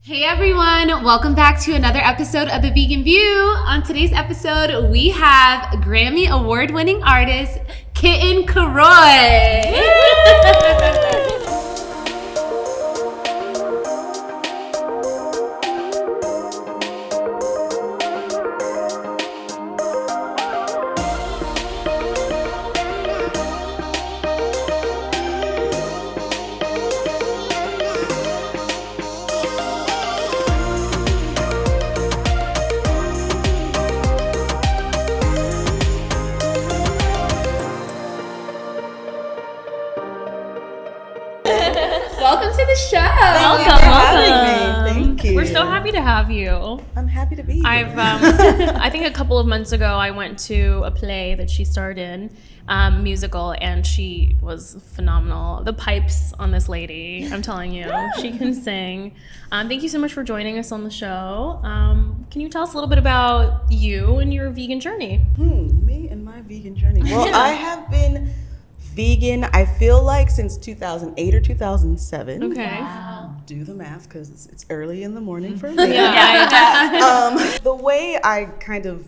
Hey everyone, welcome back to another episode of The Vegan View. On today's episode, we have Grammy award-winning artist, Kitten Kuroi. Welcome to the show. Welcome. Thank you. We're so happy to have you. I'm happy to be here. I think a couple of months ago, I went to a play that she starred in, musical, and she was phenomenal. The pipes on this lady, I'm telling you, she can sing. Thank you so much for joining us on the show. Can you tell us a little bit about you and your vegan journey? Me and my vegan journey. Well, I have been vegan, I feel like, since 2008 or 2007. Okay. Wow. Do the math because it's early in the morning for me. The way I kind of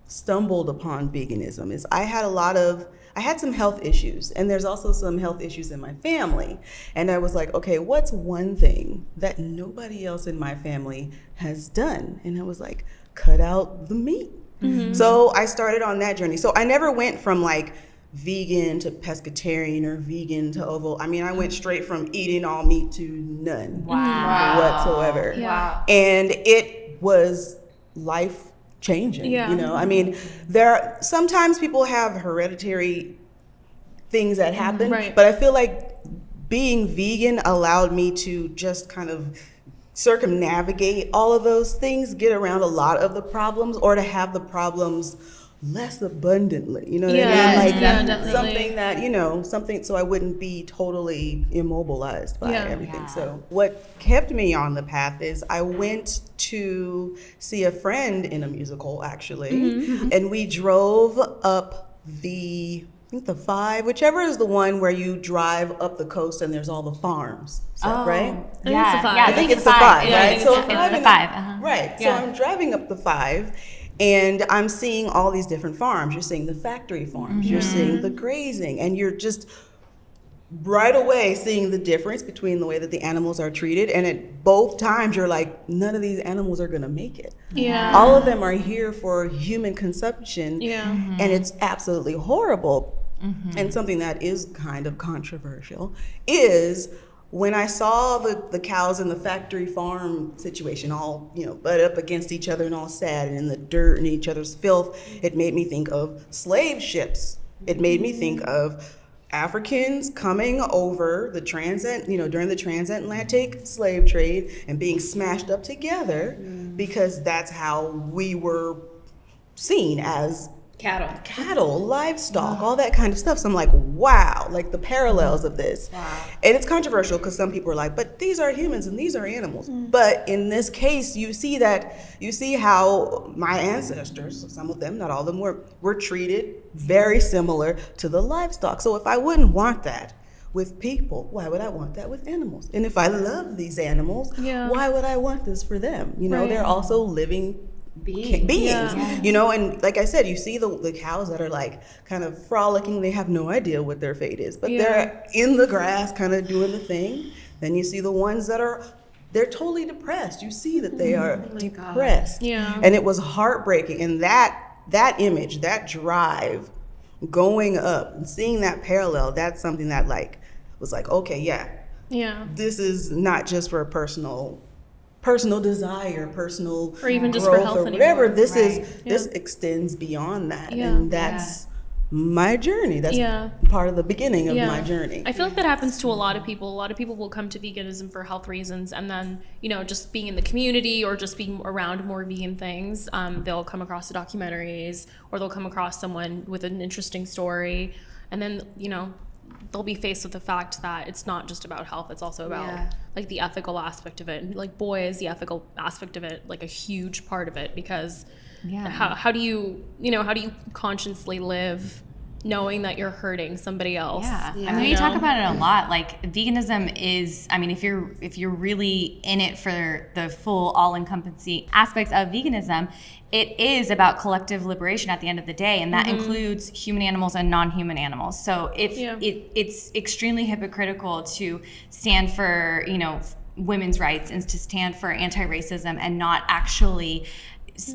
stumbled upon veganism is I had some health issues, and there's also some health issues in my family. And I was like, okay, what's one thing that nobody else in my family has done? And I was like, cut out the meat. Mm-hmm. So I started on that journey. So I never went from like vegan to pescatarian or vegan to ovo. I mean, I went straight from eating all meat to none whatsoever. Wow. And it was life changing. Yeah. You know, I mean, sometimes people have hereditary things that happen, Right. but I feel like being vegan allowed me to just kind of circumnavigate all of those things, get around a lot of the problems, or to have the problems less abundantly, you know what I mean? Like definitely. something that, something so I wouldn't be totally immobilized by everything. Yeah. So what kept me on the path is I went to see a friend in a musical, actually, and we drove up the 5, whichever is the one where you drive up the coast and there's all the farms, right? I think it's the 5. I think it's the 5, Yeah, I right? think So it's I'm the driving 5. up- Right. So I'm driving up the 5. And I'm seeing all these different farms. You're seeing the factory farms. You're seeing the grazing. And you're just right away seeing the difference between the way that the animals are treated. And at both times, you're like, none of these animals are going to make it. Yeah. All of them are here for human consumption. Yeah. And it's absolutely horrible. And something that is kind of controversial is when I saw the cows in the factory farm situation all, butt up against each other and all sad and in the dirt and each other's filth, it made me think of slave ships. It made me think of Africans coming over the during the transatlantic slave trade and being smashed up together because that's how we were seen as cattle, livestock, all that kind of stuff. So I'm like, wow, like the parallels of this. Wow. And it's controversial because some people are like, but these are humans and these are animals. But in this case, you see how my ancestors, some of them, not all of them, were treated very similar to the livestock. So if I wouldn't want that with people, why would I want that with animals? And if I love these animals, why would I want this for them? Right. They're also living beings, and like I said, you see the cows that are like kind of frolicking. They have no idea what their fate is, but they're in the grass kind of doing the thing. Then you see the ones they're totally depressed. You see that they are depressed. Yeah. And it was heartbreaking. And that image, that drive going up and seeing that parallel, that's something that was like, okay, this is not just for a personal desire, personal Or even just growth for health or whatever. anymore. This extends beyond that, and that's my journey. That's part of the beginning of my journey. I feel like that happens to a lot of people. A lot of people will come to veganism for health reasons, and then just being in the community or just being around more vegan things, they'll come across the documentaries or they'll come across someone with an interesting story, and then they'll be faced with the fact that it's not just about health, it's also about like the ethical aspect of it. And like, boy, is the ethical aspect of it like a huge part of it, because how do you consciously live knowing that you're hurting somebody else. Yeah. Yeah. I mean, we talk about it a lot. Like, veganism is, I mean, if you're really in it for the full all-encompassing aspects of veganism, it is about collective liberation at the end of the day, and that includes human animals and non-human animals. So it's extremely hypocritical to stand for, you know, women's rights and to stand for anti-racism and not actually,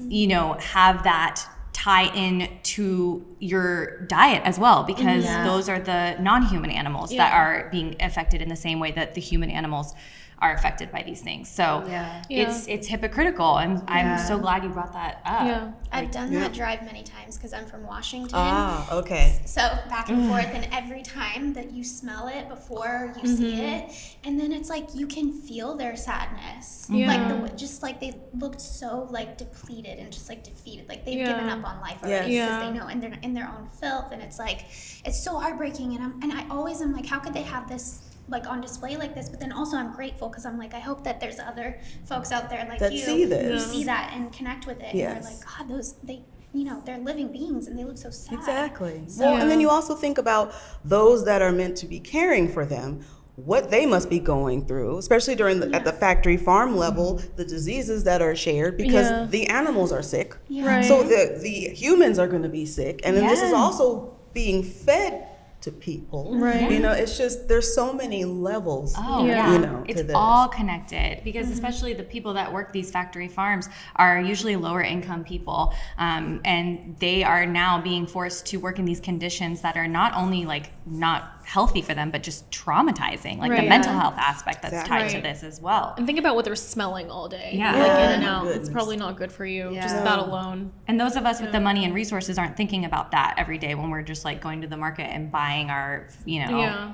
you know, have that tie in to your diet as well, because those are the non-human animals that are being affected in the same way that the human animals are affected by these things. So it's hypocritical, and I'm so glad you brought that up. Yeah. I've done that drive many times because I'm from Washington. Ah, okay. So back and forth, and every time that you smell it before you see it, and then it's like you can feel their sadness. Like just like they looked so like depleted and just like defeated, like they've given up on life already because they know, and they're in their own filth, and it's like it's so heartbreaking. And I always am like, how could they have this like on display like this? But then also I'm grateful because I'm like, I hope that there's other folks out there like That you see this. who see that and connect with it. Yes. And they're like, God, they, you know, they're living beings and they look so sad. Exactly. Well, and then you also think about those that are meant to be caring for them, what they must be going through, especially during at the factory farm level, the diseases that are shared because the animals are sick. Right. So the humans are going to be sick. And then this is also being fed to people. Right. You know, it's just, there's so many levels. Oh, Yeah. You know, it's to this. all connected, because especially the people that work these factory farms are usually lower income people, and they are now being forced to work in these conditions that are not only like not healthy for them, but just traumatizing, like the mental health aspect that's tied to this as well. And think about what they're smelling all day. Yeah. Like Yeah. in and out. Goodness. It's probably not good for you. Just that alone. And those of us with the money and resources aren't thinking about that every day when we're just like going to the market and buying our, you know,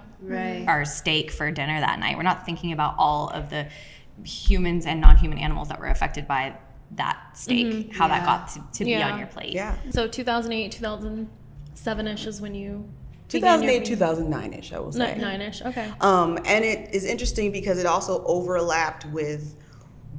our steak for dinner that night. We're not thinking about all of the humans and non-human animals that were affected by that steak, how that got to be on your plate. Yeah. So 2008, 2007-ish is when you 2008, 2009-ish, I will say. 9-ish, okay. And it is interesting because it also overlapped with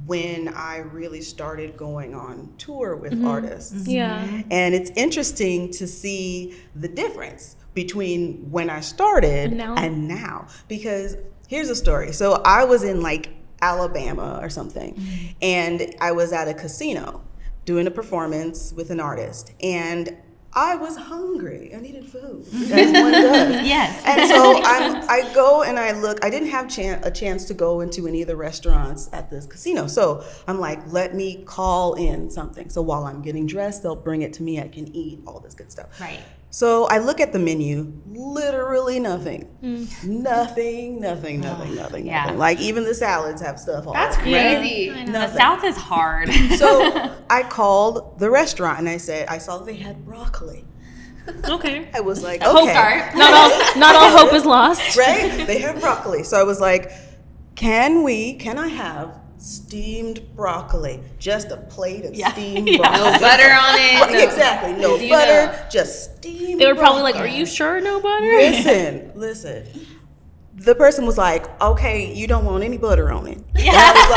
when I really started going on tour with artists. Yeah. And it's interesting to see the difference between when I started and now. Because here's a story. So I was in like Alabama or something, and I was at a casino doing a performance with an artist, and I was hungry. I needed food, as one does. Yes. And so I go and I look. I didn't have a chance to go into any of the restaurants at this casino. So I'm like, let me call in something. So while I'm getting dressed, they'll bring it to me. I can eat all this good stuff. Right. So I look at the menu, literally nothing. Nothing. Yeah. Like even the salads have stuff on That's it. crazy. The South is hard. So I called the restaurant and I said, I saw that they had broccoli. Okay. I was like, Hope okay. start. Not all hope is lost. Right? They have broccoli. So I was like, can I have steamed broccoli? Just a plate of steamed broccoli. No butter on it. Right, No. exactly. No You butter, know. just steamed They were probably like, broccoli. are you sure no butter? Listen. The person was like, okay, you don't want any butter on it. And I was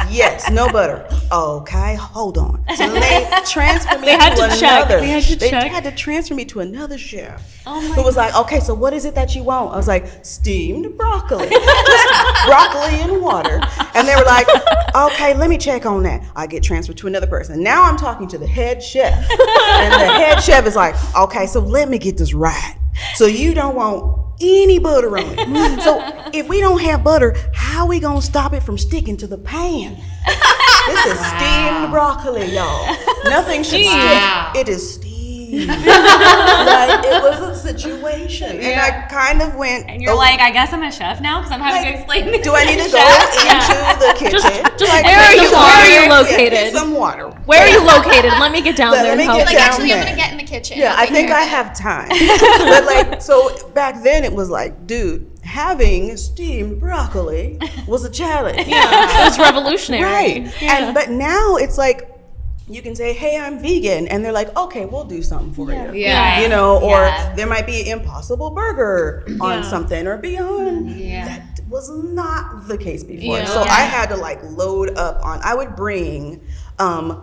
like, yes, no butter. Okay, hold on. So they transferred me They had to to check. another. They had to check. had to transfer me to another chef who was like, okay, so what is it that you want? I was like, steamed broccoli. Just broccoli and water. And they were like, okay, let me check on that. I get transferred to another person. Now I'm talking to the head chef. And the head chef is like, okay, so let me get this right. So you don't want any butter on it. So if we don't have butter, how are we gonna stop it from sticking to the pan? This is steamed broccoli, y'all. Nothing should Wow. stick. It is steamed. Like it was a situation, and I kind of went. And you're like, I guess I'm a chef now because I'm having to explain this. Do I need to go into the kitchen? Just Like, where are get you? some Where are water. you Yeah, located? get some water. Where are you located? Let me get down Let there and me help. get Like, down actually, I'm there. gonna get in the kitchen. Yeah, I Okay, think here. I have time. But like, so back then it was like, dude, having steamed broccoli was a challenge. Yeah, it was revolutionary. Right. Yeah. But now it's like, you can say, hey, I'm vegan. And they're like, okay, we'll do something for you. Yeah. You know, or Yeah. there might be an Impossible Burger on something or Beyond. Yeah. That was not the case before. Yeah. So I had to like load up on, I would bring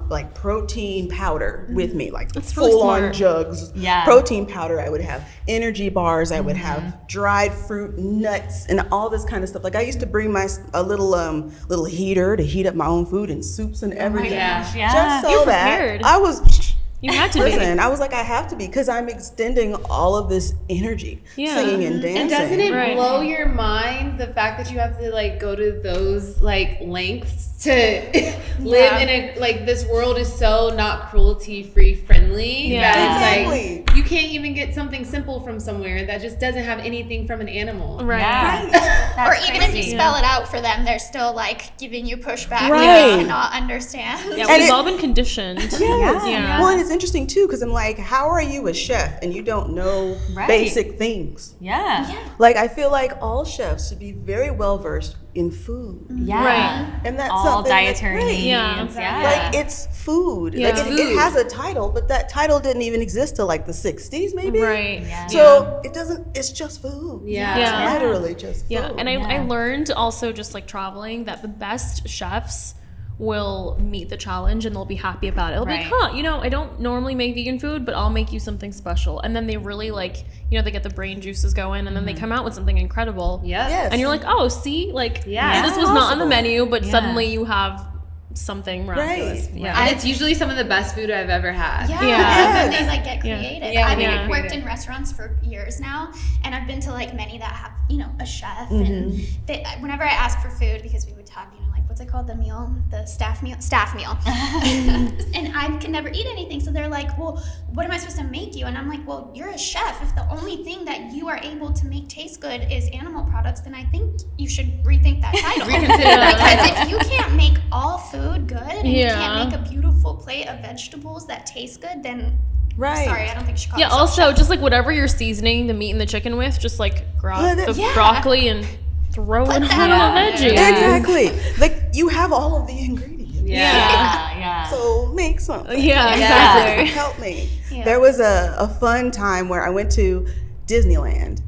like protein powder with me, like That's really full on smart. jugs. Yeah. Protein powder. I would have energy bars. I would have dried fruit, nuts, and all this kind of stuff. Like I used to bring a little heater to heat up my own food and soups and everything. gosh, yeah. Just so You're that prepared. I was. You had to Listen, I was like, I have to be, because I'm extending all of this energy, Yeah. singing and dancing. And doesn't it Right. blow your mind the fact that you have to like go to those like lengths to live in a like this world is so not cruelty free friendly Yeah. that it's Exactly. like you can't even get something simple from somewhere that just doesn't have anything from an animal. Right. Yeah. Or That's even if you crazy. spell it out for them, they're still like giving you pushback. Right. They cannot understand. Yeah, And we've it- all been conditioned. Yes. Yeah. Well, and it's interesting too, because I'm like, how are you a chef and you don't know Right. basic things? Yeah. Like, I feel like all chefs should be very well versed in food. Yeah. Right. And that's All something dietary that's needs. great. Yeah. Yeah. Like, it's food. Yeah. Like, It's it has a title, but that title didn't even exist till like the 60s, maybe. Right. Yeah. So it doesn't, it's just food. Yeah. Yeah. It's literally just food. Yeah, and I Yeah. learned also just like traveling that the best chefs will meet the challenge and they'll be happy about it. They'll be like, Right. huh, you know, I don't normally make vegan food, but I'll make you something special. And then they really like, you know, they get the brain juices going and then they come out with something incredible. Yep. Yes. And you're like, oh, see, like Yeah. this was not on the Possible. menu, but Yeah. suddenly you have something miraculous. Right. Yeah. And it's usually some of the best food I've ever had. Yeah, Yeah. and then they like get creative. Yeah, I've they get worked creative. in restaurants for years now, and I've been to like many that have, you know, a chef. And they, whenever I ask for food, because we would have, you know, like what's it called, the meal, the staff meal, and I can never eat anything. So they're like, well, what am I supposed to make you? And I'm like, well, you're a chef. If the only thing that you are able to make taste good is animal products, then I think you should rethink that title. Reconsider that Because title. if you can't make all food good and you Yeah. can't make a beautiful plate of vegetables that taste good, then Right. sorry, I don't think you should call Yeah, yourself also chef. just like whatever you're seasoning the meat and the chicken with, just like the Yeah. broccoli and throw it on the that veggies. Exactly. Like, you have all of the ingredients. Yeah. Yeah. So make something. Yeah, Yeah. exactly. Help me. Yeah. There was a fun time where I went to Disneyland,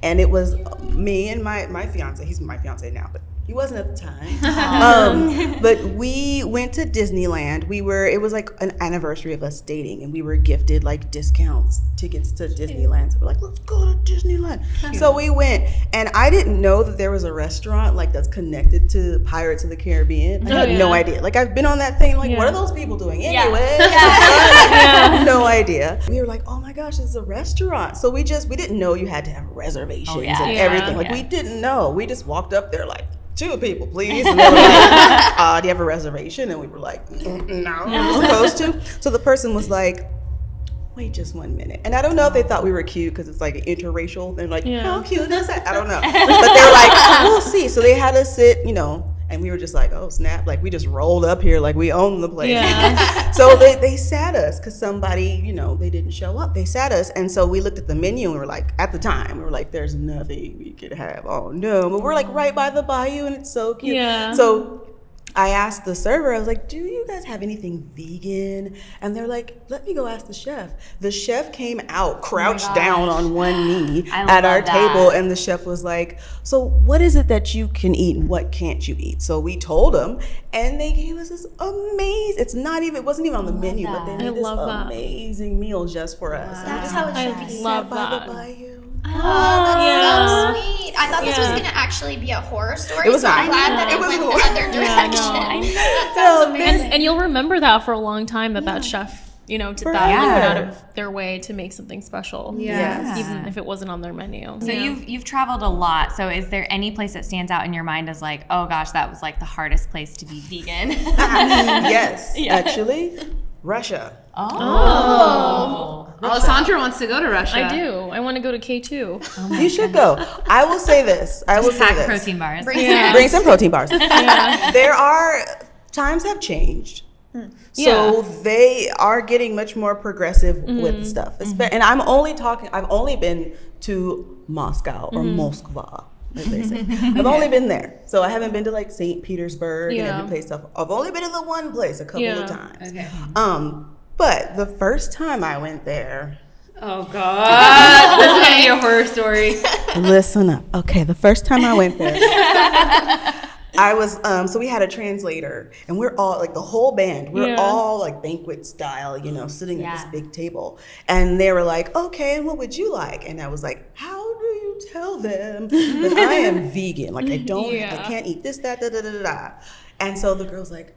and it was me and my fiance. He's my fiance now, but he wasn't at the time. But we went to Disneyland. It was like an anniversary of us dating, and we were gifted like discounts tickets to Disneyland. So we're like, let's go to Disneyland. So we went, and I didn't know that there was a restaurant like that's connected to Pirates of the Caribbean. I had no idea. Like, I've been on that thing. Like, what are those people doing anyway? No idea. We were like, oh my gosh, it's a restaurant. So we didn't know you had to have reservations and Yeah. everything. Like, Yeah. we didn't know. We just walked up there like, 2 people, please. And they were like, do you have a reservation? And we were like, no, we're supposed to. So the person was like, wait just 1 minute. And I don't know if they thought we were cute because it's like interracial. They're like, how cute is that? I don't know. But they were like, we'll see. So they had us sit, you know, and we were just like, oh, snap. Like, we just rolled up here like we own the place. Yeah. So they sat us because somebody, you know, they didn't show up. They sat us. And so we looked at the menu and we were like, at the time, we were like, there's nothing we could have. Oh, no. But we're like right by the bayou and it's so cute. Yeah. So I asked the server, I was like, do you guys have anything vegan? And they're like, let me go ask the chef. The chef came out, crouched down on one knee I at our love that. table. And the chef was like, so what is it that you can eat and what can't you eat? So we told them, and they gave us this amazing, it wasn't even on the menu, but they I made this love that. amazing meal just for us. That's how it should I be. love By the that. bayou. Oh, that's Yeah. so sweet. I thought this was Yeah. going to actually be a horror story, It was so I'm not. glad that It it was went a the horror. other direction. Yeah, That sounds amazing. And you'll remember that for a long time that chef, you know, did that and went out of their way to make something special. Yes. Even if it wasn't on their menu. So you've traveled a lot. So is there any place that stands out in your mind as like, oh gosh, that was like the hardest place to be vegan? Yes, actually, Russia. Alessandra wants to go to Russia. I do. I want to go to K2. You should go. I will say this. Pack protein bars. Bring some protein bars. There are, times have changed. So they are getting much more progressive with stuff. And I've only been to Moscow or Moskva, as they say. I've only been there. So I haven't been to like St. Petersburg and every place stuff. I've only been to the one place a couple of times. Okay. But the first time I went there, Oh God, this is gonna be a horror story. listen up. Okay, the first time I went there, I was, so we had a translator, and we're all, like, the whole band, we're all, like, banquet style, you know, sitting at this big table. And they were like, okay, and what would you like? And I was like, how do you tell them that I am vegan? Like, I can't eat this, that, da, da, da, da, da. And so the girl's like,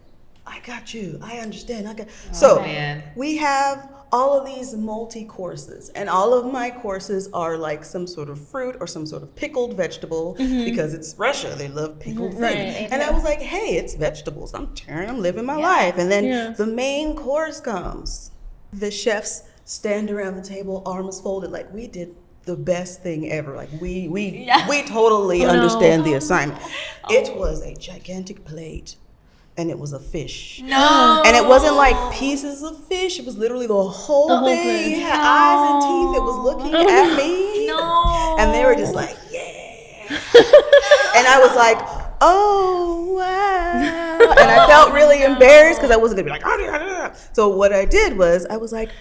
I got you, I understand. We have all of these multi-courses, and all of my courses are like some sort of fruit or some sort of pickled vegetable, because it's Russia, they love pickled things. And I was like, hey, it's vegetables, I'm living my life. And then the main course comes. The chefs stand around the table, arms folded, like we did the best thing ever. Like we totally understand the assignment. It was a gigantic plate. And it was a fish. No. And it wasn't like pieces of fish. It was literally the whole thing. It had eyes and teeth. It was looking at me. No. And they were just like, yeah. And I was like, oh, wow. And I felt really embarrassed because I wasn't going to be like, so what I did was I was like,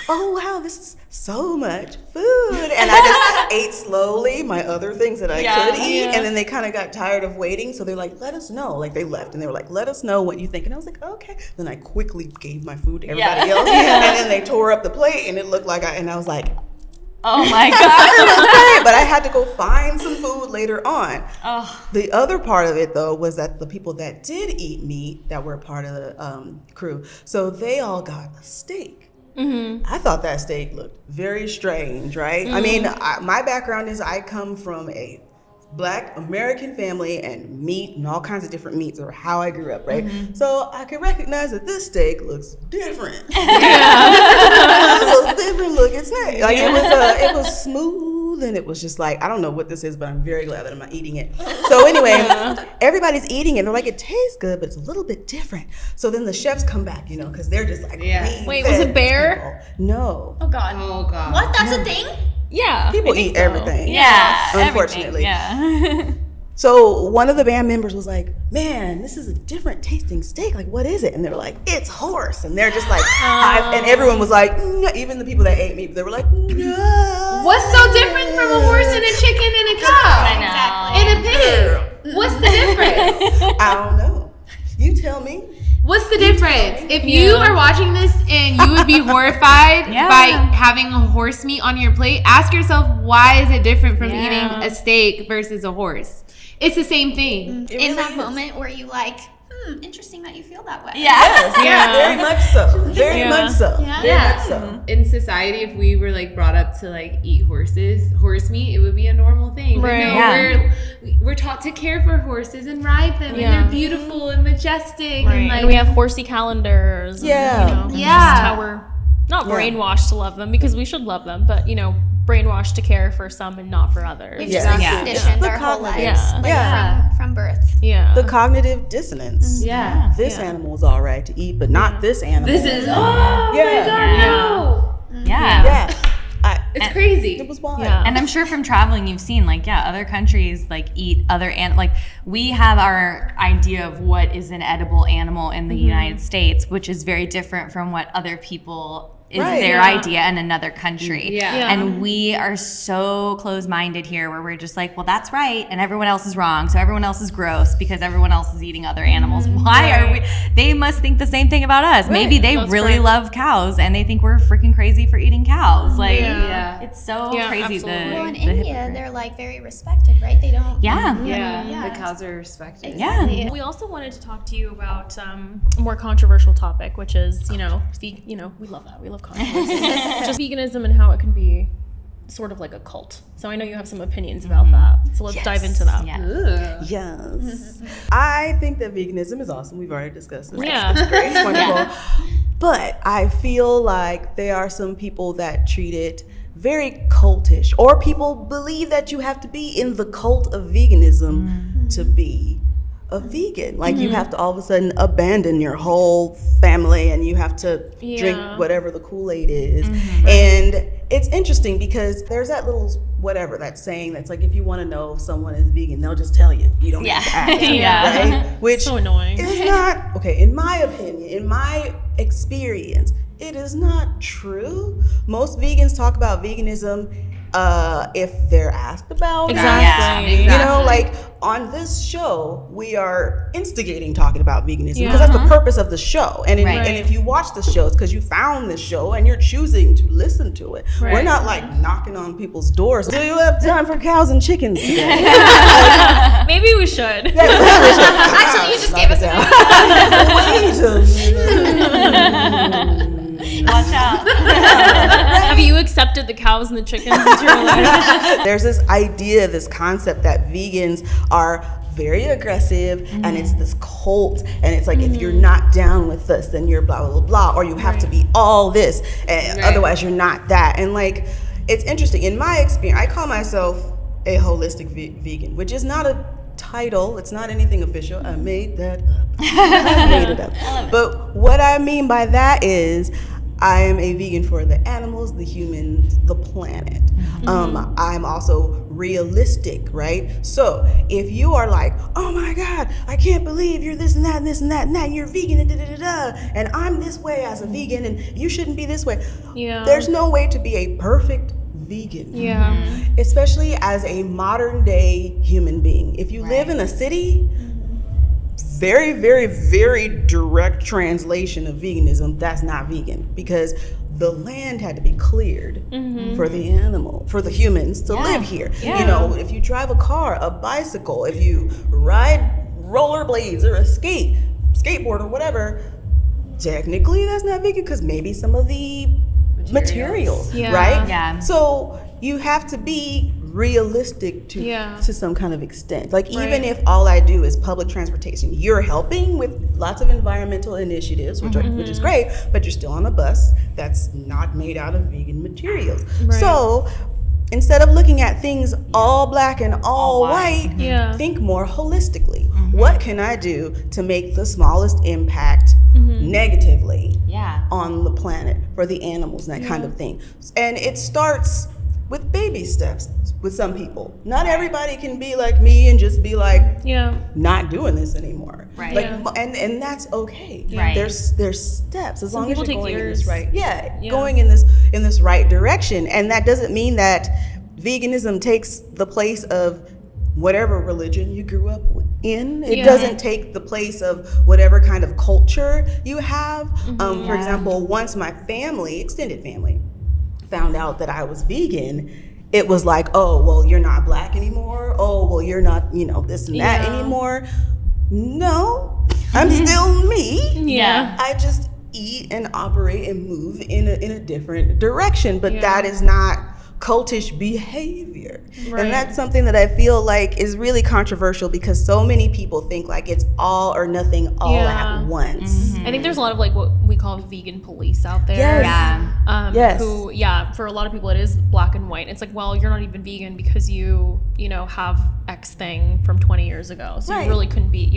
oh, wow, this is so much food. And I just ate slowly my other things that I could eat. And then they kind of got tired of waiting. So they're like, let us know. Like, they left and they were like, let us know what you think. And I was like, okay. Then I quickly gave my food to everybody else. And then they tore up the plate and it looked like and I was like, oh my God. it was great, but I had to go find some food later on. The other part of it, though, was that the people that did eat meat that were part of the crew, so they all got a steak. I thought that steak looked very strange, right? I mean, my background is I come from a Black American family, and meat and all kinds of different meats are how I grew up, right? So I could recognize that this steak looks different. It was different looking steak. Like it was smooth, and it was just like, I don't know what this is, but I'm very glad that I'm not eating it. So anyway, everybody's eating it. They're like, it tastes good, but it's a little bit different. So then the chefs come back, you know, because they're just like, wait, was it bear? People. No. Oh God. What? That's a thing? Yeah. People eat everything. Yeah. Unfortunately. Yeah. So one of the band members was like, man, this is a different tasting steak. Like, what is it? And they were like, it's horse. And they're just like, and everyone was like, no. Even the people that ate meat, they were like, no. What's so different from a horse and a chicken and a cow? I know. And a pig? What's the difference? I don't know. You tell me. What's the difference? If you are watching this and you would be horrified by having a horse meat on your plate, ask yourself, why is it different from eating a steak versus a horse? It's the same thing. In that moment where you like, interesting that you feel that way. Very much so. Very much so. Very much so. In society, if we were like brought up to like eat horse meat, it would be a normal thing. Right. No, we're taught to care for horses and ride them, and they're beautiful and majestic. Right. And like, and we have horsey calendars. And, just how we're not brainwashed to love them, because we should love them, but brainwashed to care for some and not for others. We've just been conditioned our whole lives. From birth. Yeah. The cognitive dissonance. This animal's all right to eat, but not this animal. This is, oh my God, no. It's crazy. It was wild. And I'm sure from traveling you've seen other countries eat other we have our idea of what is an edible animal in the United States, which is very different from what other people is their idea in another country. And we are so close-minded here where we're just like, well, that's right, and everyone else is wrong, so everyone else is gross because everyone else is eating other animals. Why are we? They must think the same thing about us. Maybe they really love cows and they think we're freaking crazy for eating cows. It's so crazy. Well, in India, they're very respected, right? They don't. The cows are respected. Exactly. We also wanted to talk to you about a more controversial topic, which is, we love that. We love controversy. Just veganism and how it can be sort of like a cult. So I know you have some opinions about that. So let's dive into that. Yes. I think that veganism is awesome. We've already discussed this. It's great. It's wonderful. But I feel like there are some people that treat it very cultish, or people believe that you have to be in the cult of veganism to be a vegan. Like you have to all of a sudden abandon your whole family and you have to drink whatever the Kool-Aid is. And it's interesting because there's that little whatever, that saying that's like, if you want to know if someone is vegan, they'll just tell you. You don't have to ask. Right? Which so annoying. is not, in my opinion, in my experience, it is not true. Most vegans talk about veganism if they're asked about it. Exactly. You know, like, on this show, we are instigating talking about veganism because that's the purpose of the show. And and if you watch the show, it's because you found this show and you're choosing to listen to it. Right. We're not like knocking on people's doors. Do you have time for cows and chickens today? Maybe we should. Actually, you just gave us Watch out. Have you accepted the cows and the chickens into your life? There's this idea, this concept that vegans are very aggressive and it's this cult, and it's like if you're not down with this, then you're blah blah blah, or you have to be all this, and otherwise you're not that. And like, it's interesting. In my experience, I call myself a holistic vegan, which is not a title. It's not anything official. I made that up. I made it up. But what I mean by that is I am a vegan for the animals, the humans, the planet. I'm also realistic, right? So if you are like, oh my God, I can't believe you're this and that and this and that and that, and you're vegan and and I'm this way as a vegan and you shouldn't be this way. Yeah. There's no way to be a perfect vegan. Yeah. Especially as a modern day human being. If you live in a city, very, very, very direct translation of veganism, that's not vegan, because the land had to be cleared for the animal, for the humans to live here. You know, if you drive a car, a bicycle, if you ride rollerblades or a skateboard or whatever, technically that's not vegan because maybe some of the materials, right? Yeah. So you have to be realistic to some kind of extent. Like even if all I do is public transportation, you're helping with lots of environmental initiatives, which is great, but you're still on a bus that's not made out of vegan materials. So instead of looking at things all black and all white, think more holistically. What can I do to make the smallest impact negatively on the planet for the animals and that kind of thing? And it starts with baby steps with some people. Not everybody can be like me and just be like, not doing this anymore. Right. Like, and that's okay. Right. There's steps as long as you're going in this going in this right direction. And that doesn't mean that veganism takes the place of whatever religion you grew up in. It doesn't take the place of whatever kind of culture you have. For example, once my family, extended family, found out that I was vegan, it was like, oh, well, you're not black anymore. Oh, well, you're not, this and that anymore. No, I'm still me. Yeah. I just eat and operate and move in a different direction, but that is not cultish behavior. And that's something that I feel like is really controversial because so many people think like it's all or nothing all at once. I think there's a lot of like what we call vegan police out there. Who, for a lot of people it is black and white. It's like, well, you're not even vegan because you have X thing from 20 years ago. So you really couldn't be,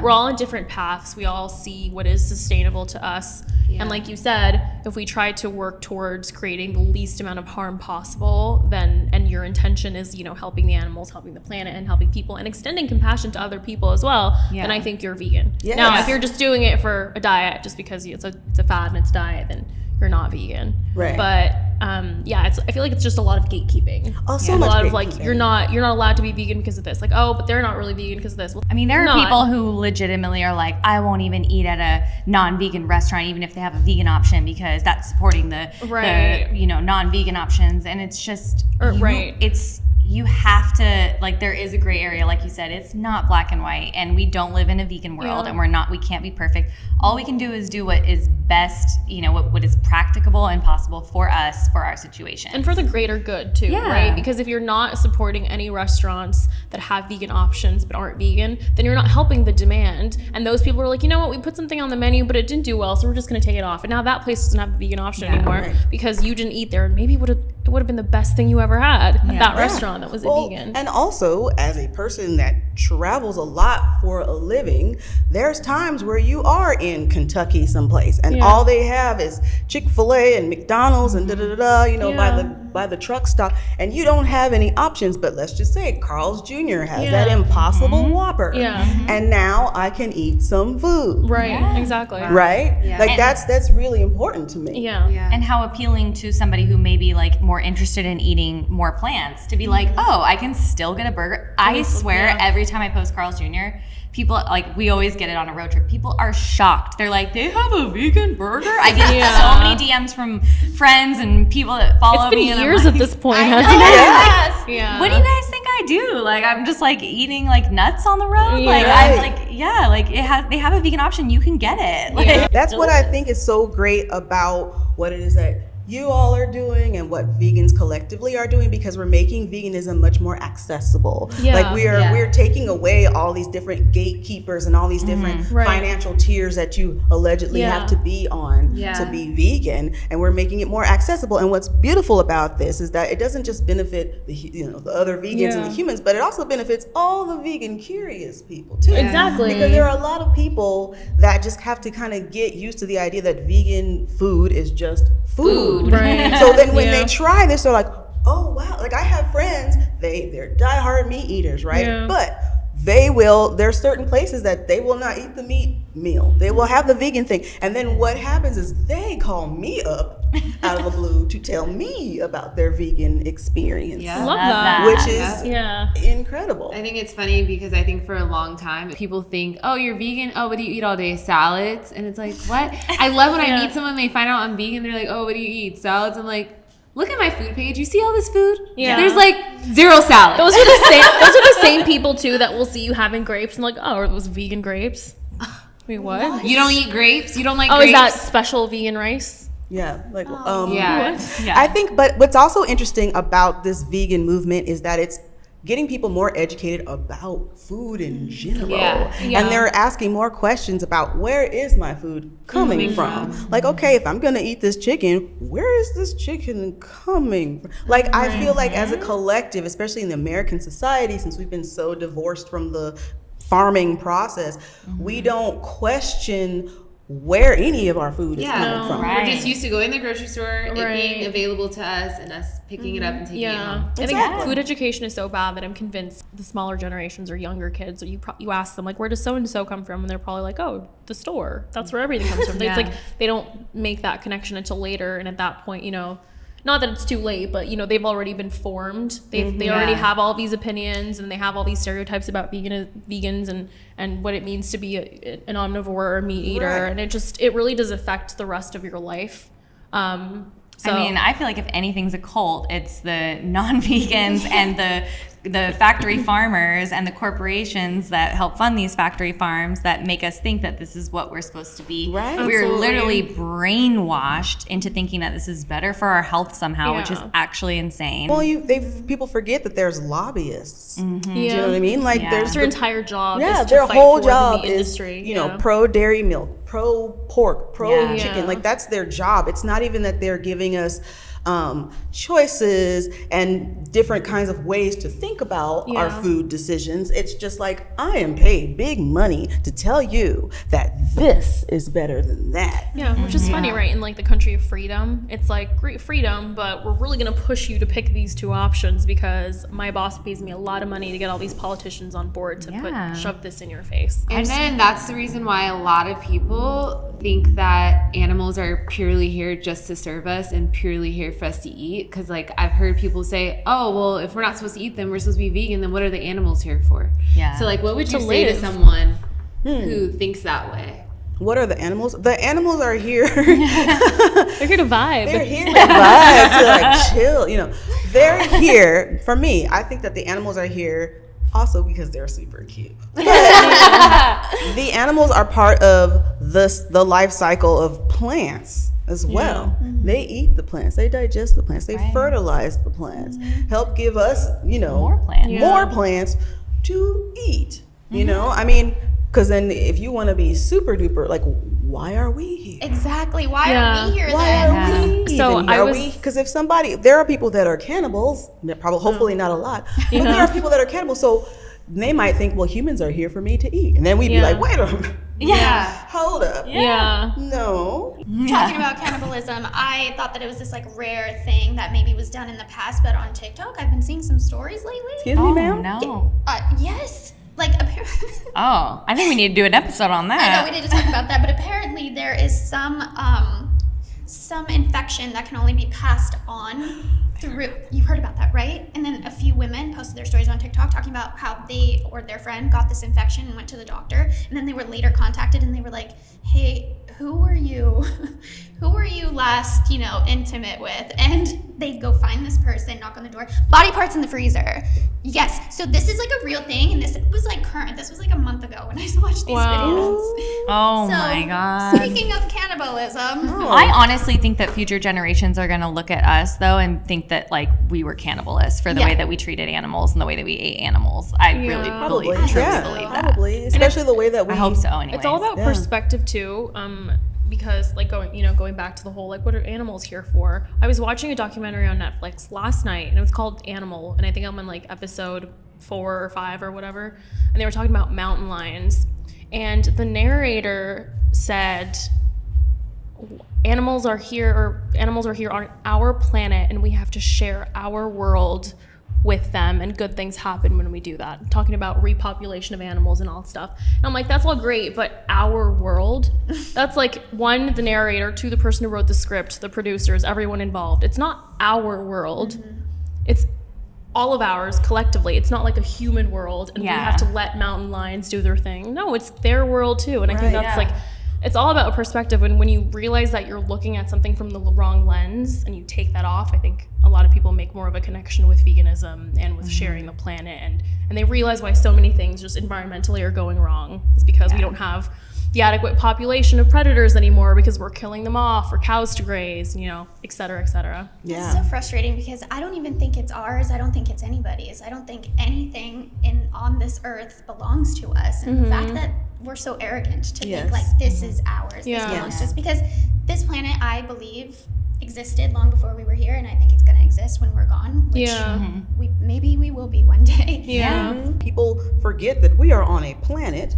we're all on different paths. We all see what is sustainable to us. And like you said, if we try to work towards creating the least amount of harm possible, then, and your intention is, helping the animals, helping the planet, and helping people, and extending compassion to other people as well, then I think you're vegan. Yes. Now, if you're just doing it for a diet, just because it's a fad and it's diet, then you're not vegan. Right. But I feel like it's just a lot of gatekeeping. Also, a lot of like you're not allowed to be vegan because of this. Like, oh, but they're not really vegan because of this. Well, I mean, there are people who legitimately are like, I won't even eat at a non-vegan restaurant, even if they have a vegan option, because that's supporting the non-vegan options. And it's just you have to, like, there is a gray area, like you said. It's not black and white, and we don't live in a vegan world, and we can't be perfect. All we can do is do what is best, what is practicable and possible for us, for our situation. And for the greater good too, right? Because if you're not supporting any restaurants that have vegan options but aren't vegan, then you're not helping the demand. And those people are like, you know what, we put something on the menu, but it didn't do well, so we're just gonna take it off. And now that place doesn't have a vegan option anymore because you didn't eat there. And maybe it would have been the best thing you ever had at that restaurant that was vegan. And also, as a person that travels a lot for a living, there's times where you are in Kentucky someplace and all they have is Chick-fil-A and McDonald's and by the truck stop, and you don't have any options. But let's just say Carl's Jr. has that Impossible Whopper, and now I can eat some food. Right, exactly. Right, like that's really important to me. And how appealing to somebody who may be like more interested in eating more plants to be like, oh, I can still get a burger. I swear every every time I post Carl's Jr., people, like, we always get it on a road trip. People are shocked. They're like, they have a vegan burger? I get so many DMs from friends and people that follow me. It's been years at this point, hasn't it? Yes. Yeah. What do you guys think I do? Like, I'm just like eating like nuts on the road. Yeah. Like, I'm like, yeah, like they have a vegan option. You can get it. Like, That's what I think is so great about what it is that you all are doing and what vegans collectively are doing, because we're making veganism much more accessible. Yeah. Like we're taking away all these different gatekeepers and all these different financial tiers that you allegedly have to be on to be vegan, and we're making it more accessible. And what's beautiful about this is that it doesn't just benefit the other vegans and the humans, but it also benefits all the vegan curious people too. Exactly. Because there are a lot of people that just have to kind of get used to the idea that vegan food is just food. Right. So then when they try this, they're like, oh wow, like I have friends, they're diehard meat eaters, right? Yeah. But there's certain places that they will not eat the meat meal. They will have the vegan thing. And then what happens is they call me up out of the blue to tell me about their vegan experience. Yeah. Love that. Which is incredible. I think it's funny because I think for a long time people think, oh, you're vegan, oh, what do you eat all day? Salads. And it's like, what? I love when I meet someone and they find out I'm vegan, they're like, oh, what do you eat? Salads. I'm like, look at my food page. You see all this food? Yeah. There's like 0 salad. Those are the same people too that will see you having grapes and like, oh, are those vegan grapes? Wait, what? You don't eat grapes? You don't like Oh, grapes? is that special vegan rice? Yeah, like Yeah. I think, but what's also interesting about this vegan movement is that it's getting people more educated about food in general. Yeah. And they're asking more questions about where is my food coming from? Like, okay, if I'm gonna eat this chicken, where is this chicken coming from? Like, I feel like as a collective, especially in the American society, since we've been so divorced from the farming process, we don't question where any of our food is coming from. We're just used to going to the grocery store, it being available to us, and us picking it up and taking it home. I think food education is so bad that I'm convinced the smaller generations or younger kids, or you ask them like, where does so and so come from, and they're probably like, oh, the store. That's where everything comes from. It's like they don't make that connection until later, and at that point, not that it's too late, but they've already been formed. They already have all these opinions, and they have all these stereotypes about vegans and what it means to be an omnivore or a meat eater, and it really does affect the rest of your life. So, I mean, I feel like if anything's a cult, it's the non-vegans and the factory farmers and the corporations that help fund these factory farms that make us think that this is what we're supposed to be. Right. We're literally brainwashed into thinking that this is better for our health somehow, which is actually insane. Well, people forget that there's lobbyists. Do you know what I mean? Like, there's their entire job. Yeah, is to their fight whole for job the meat is industry. pro dairy milk, pro pork, pro chicken. Yeah. Like, that's their job. It's not even that they're giving us choices and different kinds of ways to think about our food decisions. It's just like, I am paid big money to tell you that this is better than that. Yeah, which is funny, right? In like the country of freedom, it's like great freedom, but we're really gonna push you to pick these two options because my boss pays me a lot of money to get all these politicians on board to shove this in your face. And then that's the reason why a lot of people think that animals are purely here just to serve us and purely here for us to eat. Because like I've heard people say, oh, well, if we're not supposed to eat them, we're supposed to be vegan, then what are the animals here for? Yeah. So like what would you say to someone who thinks that way? What are the animals? The animals are here. They're here to vibe. They're here to vibe, to like chill, They're here, for me, I think that the animals are here also because they're super cute. The animals are part of the life cycle of plants as well. They eat the plants, they digest the plants, they fertilize the plants, help give us, more plants to eat. I mean, because then if you want to be super duper, like, why are we here? Exactly. Why are we here Why then? are we So even here? Because if there are people that are cannibals, probably, hopefully not a lot, but there are people that are cannibals, so they might think, well, humans are here for me to eat. And then we'd be like, wait a minute. Hold up. No. Talking about cannibalism, I thought that it was this like rare thing that maybe was done in the past, but on TikTok, I've been seeing some stories lately. Excuse me, ma'am? No. Yes. Like apparently. Oh, I think we need to do an episode on that. I know we need to talk about that, but apparently there is some infection that can only be passed on you heard about that, right? And then a few women posted their stories on TikTok talking about how they or their friend got this infection and went to the doctor, and then they were later contacted and they were like, hey, who were you last, intimate with? And they'd go find this person, knock on the door, body parts in the freezer. Yes, so this is like a real thing, and this was like current. This was like a month ago when I watched these videos. Oh my God. Speaking of cannibalism. I honestly think that future generations are going to look at us, though, and think that, like, we were cannibalists for the way that we treated animals and the way that we ate animals. I really Probably. believe Yeah, that. probably. Especially the way that we... I hope so, anyway. It's all about perspective, too. Because like going back to the whole like what are animals here for? I was watching a documentary on Netflix last night and it was called Animal, and I think I'm on like episode 4 or 5 or whatever, and they were talking about mountain lions, and the narrator said animals are here on our planet and we have to share our world with them, and good things happen when we do that. Talking about repopulation of animals and all that stuff. And I'm like, that's all great, but our world, that's like 1, the narrator, 2, the person who wrote the script, the producers, everyone involved. It's not our world. It's all of ours collectively. It's not like a human world and we have to let mountain lions do their thing. No, it's their world too. And I think that's like, it's all about perspective. And when you realize that you're looking at something from the wrong lens and you take that off, I think a lot of people make more of a connection with veganism and with sharing the planet. And they realize why so many things just environmentally are going wrong. It's because we don't have the adequate population of predators anymore because we're killing them off for cows to graze, et cetera, et cetera. It's so frustrating because I don't even think it's ours. I don't think it's anybody's. I don't think anything on this earth belongs to us. And the fact that we're so arrogant to think like this is ours, this belongs to us, because this planet, I believe, existed long before we were here, and I think it's going to exist when we're gone, which maybe we will be one day. People forget that we are on a planet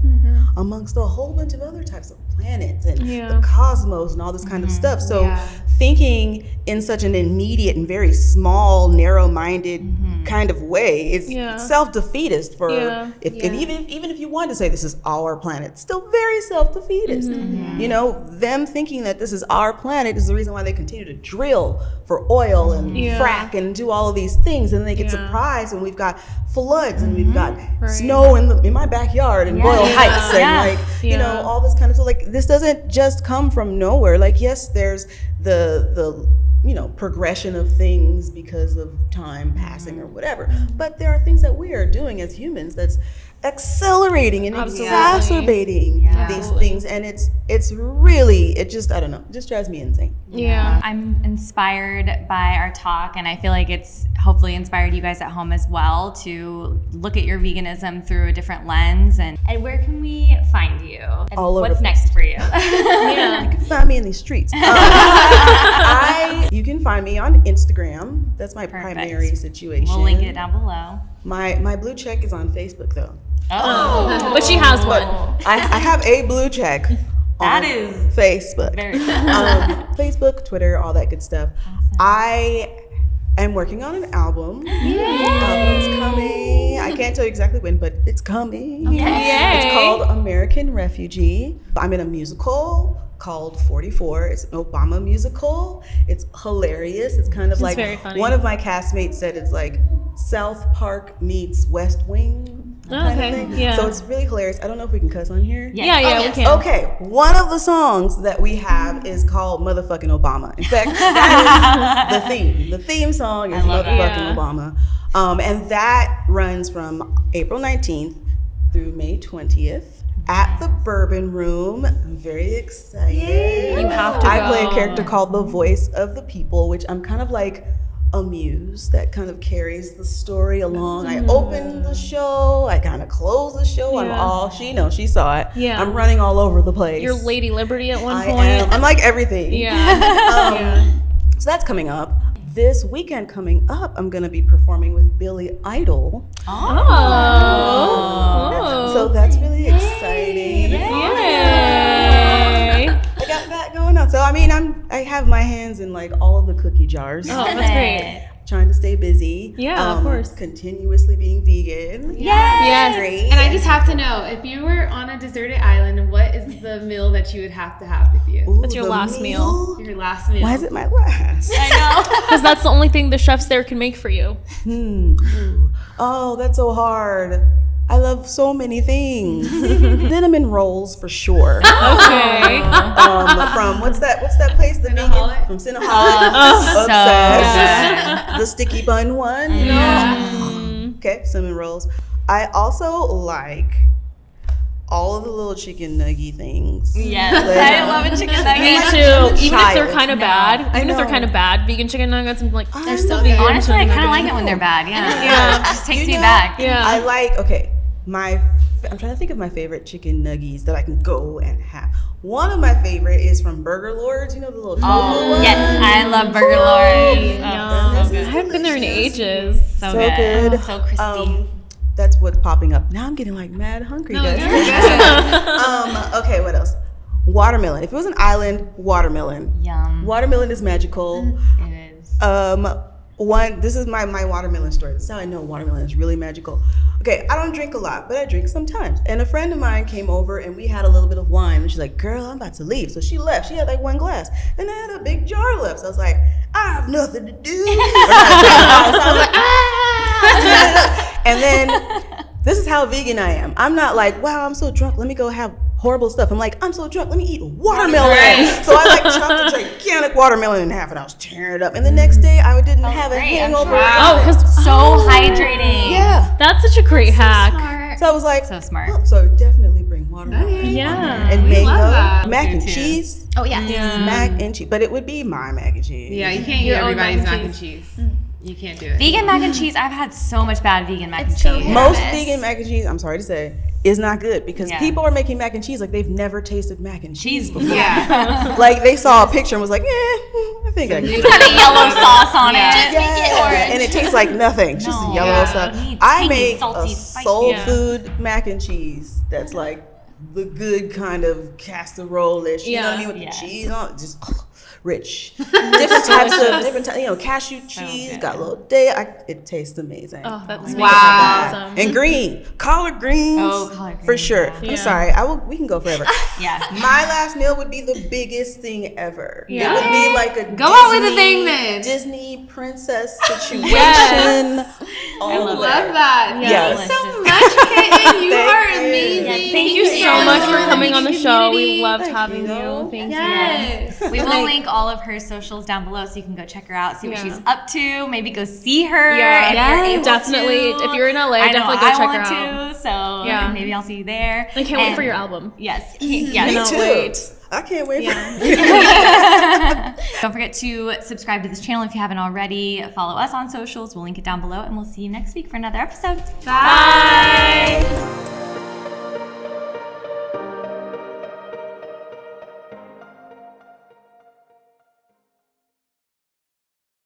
amongst a whole bunch of other types of planets and the cosmos and all this kind of stuff. So thinking in such an immediate and very small, narrow-minded kind of way is self-defeatist for even if you want to say this is our planet, it's still very self-defeatist. Them thinking that this is our planet is the reason why they continue to drill for oil and frack and do all of these things, and they get surprised when we've got floods and we've got snow in my backyard and Boyle Heights and all this kind of stuff. Like, this doesn't just come from nowhere. Like, yes, there's the progression of things because of time passing or whatever, but there are things that we are doing as humans that's accelerating and exacerbating these things, and it's really, it just drives me insane. I'm inspired by our talk, and I feel like it's hopefully inspired you guys at home as well to look at your veganism through a different lens. And where can we find you? And all over. What's next for you? You can find me in these streets. You can find me on Instagram. That's my primary situation. We'll link it down below. My blue check is on Facebook though. Oh, but she has one. I have a blue check. That is Facebook. Very cool. Facebook, Twitter, all that good stuff. Awesome. I am working on an album. Album's coming. I can't tell you exactly when, but it's coming. Okay. It's called American Refugee. I'm in a musical called 44. It's an Obama musical. It's hilarious. It's kind of like, very funny. One of my castmates said it's like South Park meets West Wing. Kind of thing. Yeah. So it's really hilarious. I don't know if we can cuss on here. Yeah, we can. Okay, one of the songs that we have is called Motherfucking Obama. In fact, that is the theme. The theme song is Motherfucking Obama. And that runs from April 19th through May 20th at the Bourbon Room. I'm very excited. Yay. You have to I play go. a character called the Voice of the People, which I'm kind of like a muse that kind of carries the story along. I open the show, I kind of close the show. I'm all, she saw it. Yeah. I'm running all over the place. You're Lady Liberty at one point. I'm like everything. So that's coming up. This weekend coming up, I'm going to be performing with Billy Idol. So that's really exciting. Yay. I got that going on. So I mean, I have my hands in like all of the cookie jars. Oh, that's great. trying to stay busy. Yeah, of course. Continuously being vegan. Yes. Great. And I just have to know, if you were on a deserted island, what is the meal that you would have to have with you? Ooh, That's your the last meal. Your last meal. Why is it my last? I know. Because that's the only thing the chefs there can make for you. Ooh. Oh, that's so hard. I love so many things. Cinnamon rolls for sure. Okay. From what's that place? The vegan from Cinnaholic. So Obsessed. good. The sticky bun one. You know? Okay, cinnamon rolls. I also like all of the little chicken nuggy things. Yes, Like, I love a chicken Me nugget. too. Even if they're child. kind of bad. Even if they're know. kind of bad, vegan chicken nuggets, I'm like, they're still love vegan. that. Honestly, I chicken kind of like nuggets. it when they're bad. Yeah. Yeah. It just takes You me know, back. Yeah. I like, I'm trying to think of my favorite chicken nuggies that I can go and have. One of my favorite is from Burger Lords. You know, the little tofu one? Yes, I love Burger Lords. Yum. Oh, so This I is haven't been there in delicious. ages. So So good. good. So crispy. That's what's popping up. Now I'm getting like mad hungry, guys. you're good. Okay, what else? Watermelon. If it was an island, watermelon. Yum. Watermelon is magical. It is. This is my watermelon story. This is how I know watermelon is really magical. Okay, I don't drink a lot, but I drink sometimes. And a friend of mine came over and we had a little bit of wine. And she's like, girl, I'm about to leave. So she left. She had like one glass. And I had a big jar left. So I was like, I have nothing to do. So I was like, ah! And then this is how vegan I am. I'm not like, wow, I'm so drunk. Let me go have horrible stuff. I'm like, I'm so drunk. Let me eat watermelon. Right. So I like chopped a gigantic watermelon in half and I was tearing it up. And the next day I didn't have a great, I'm hangover. sure. Oh, because So hydrating. Yeah. that's such a great hack. Smart. So I was like, So smart. oh, so definitely bring watermelon. Okay. Yeah. And We mango, love that. mac Me and too. cheese. Oh yeah. Yeah. Mac and cheese. But it would be my mac and cheese. Yeah, you can't eat Your own everybody's mac mac and and cheese. You can't do it. Vegan mac and cheese. I've had so much bad vegan mac and It's so cheese. good. Most Yes. vegan mac and cheese, I'm sorry to say, is not good because Yeah. people are making mac and cheese like they've never tasted mac and cheese before. Yeah. Like they saw a picture and was like, I think I can. Kind of yellow sauce on Yeah. it. Just make it orange. And it tastes like nothing. It's just No. yellow Yeah. stuff. Needs I tangy, make salty, a spicy. soul Yeah. food mac and cheese that's like the good kind of casserole-ish. You know what I mean? With Yeah. the cheese on it, just rich. Different types of cashew cheese, good. got a little day. It tastes amazing. Oh, that's Wow. awesome. And green, collard greens. Oh, collard for greens, sure. yeah. I'm sorry. We can go forever. Yeah. My last meal would be the biggest thing ever. Yeah. It would be like a Go out with the thing then. Disney princess situation. Yes. I love Love that. Yes. Thank you so much, Kitten. You Thank are you. amazing. Yeah, Thank you for so much for joining coming on the show. We community. loved Thank having you. you. Thank you. Yes. We will link all of her socials down below so you can go check her out, see what Yeah. she's up to, maybe go see her. Yeah. if Yes, you're able definitely. to. If you're in LA, I know, definitely go I check want her out. to, so Yeah. maybe I'll see you there. I can't wait for your album. Yes. Me Yes. too. wait. I can't wait. Don't forget to subscribe to this channel if you haven't already. Follow us on socials. We'll link it down below, and we'll see you next week for another episode. Bye.